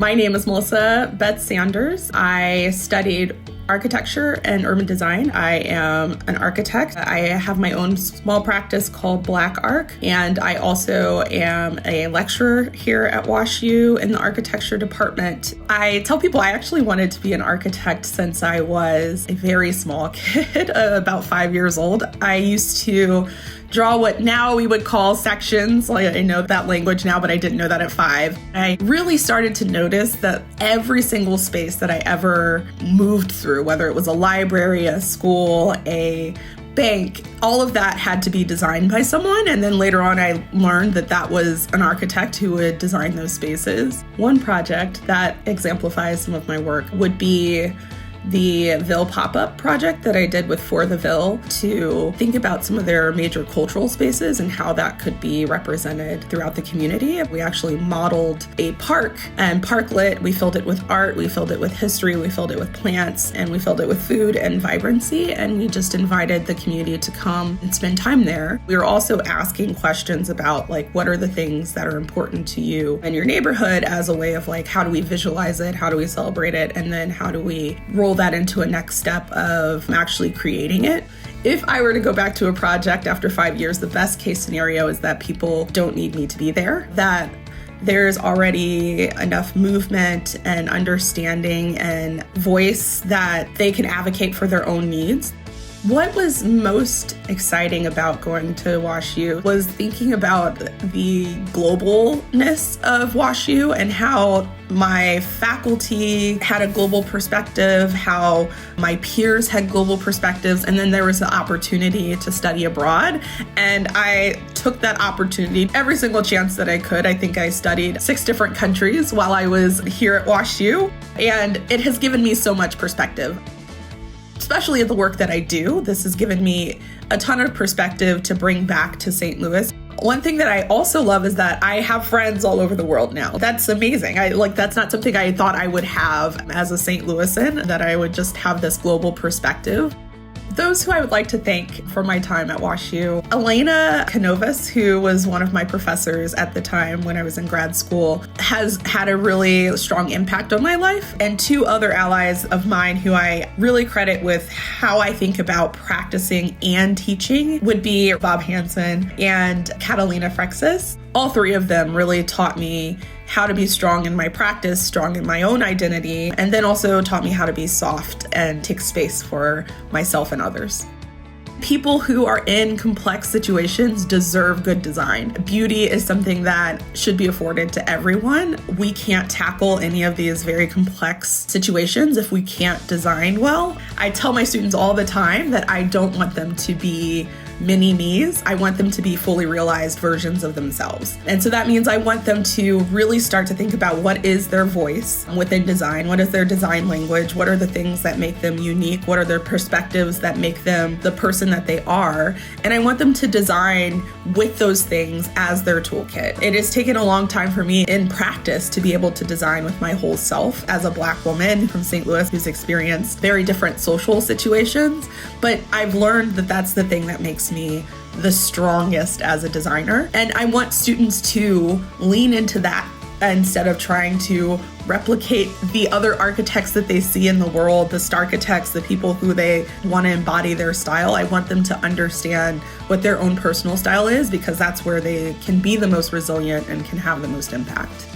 My name is Melisa Beth Sanders. I studied architecture and urban design. I am an architect. I have my own small practice called Black Arc, and I also am a lecturer here at WashU in the architecture department. I tell people I actually wanted to be an architect since I was a very small kid, about 5 years old. I used to draw what now we would call sections. Like, I know that language now, but I didn't know that at 5. I really started to notice that every single space that I ever moved through, whether it was a library, a school, a bank, all of that had to be designed by someone. And then later on, I learned that that was an architect who would design those spaces. One project that exemplifies some of my work would be the Ville pop-up project that I did with For the Ville to think about some of their major cultural spaces and how that could be represented throughout the community. We actually modeled a park and parklet. We filled it with art, we filled it with history, we filled it with plants, and we filled it with food and vibrancy. And we just invited the community to come and spend time there. We were also asking questions about what are the things that are important to you and your neighborhood as a way of how do we visualize it? How do we celebrate it? And then how do we roll that into a next step of actually creating it? If I were to go back to a project after 5 years, the best case scenario is that people don't need me to be there, that there's already enough movement and understanding and voice that they can advocate for their own needs. What was most exciting about going to WashU was thinking about the globalness of WashU and how my faculty had a global perspective, how my peers had global perspectives, and then there was the opportunity to study abroad. And I took that opportunity every single chance that I could. I think I studied 6 different countries while I was here at WashU, and it has given me so much perspective. Especially at the work that I do. This has given me a ton of perspective to bring back to St. Louis. One thing that I also love is that I have friends all over the world now. That's amazing. That's not something I thought I would have as a St. Louisan, that I would just have this global perspective. Those who I would like to thank for my time at WashU, Elena Canovas, who was one of my professors at the time when I was in grad school, has had a really strong impact on my life. And 2 other allies of mine who I really credit with how I think about practicing and teaching would be Bob Hansen and Catalina Frexis. All 3 of them really taught me how to be strong in my practice, strong in my own identity, and then also taught me how to be soft and take space for myself and others. People who are in complex situations deserve good design. Beauty is something that should be afforded to everyone. We can't tackle any of these very complex situations if we can't design well. I tell my students all the time that I don't want them to be mini-me's. I want them to be fully realized versions of themselves. And so that means I want them to really start to think about what is their voice within design, what is their design language, what are the things that make them unique, what are their perspectives that make them the person that they are. And I want them to design with those things as their toolkit. It has taken a long time for me in practice to be able to design with my whole self as a Black woman from St. Louis who's experienced very different social situations. But I've learned that that's the thing that makes me the strongest as a designer. And I want students to lean into that instead of trying to replicate the other architects that they see in the world, the starchitects, the people who they want to embody their style. I want them to understand what their own personal style is, because that's where they can be the most resilient and can have the most impact.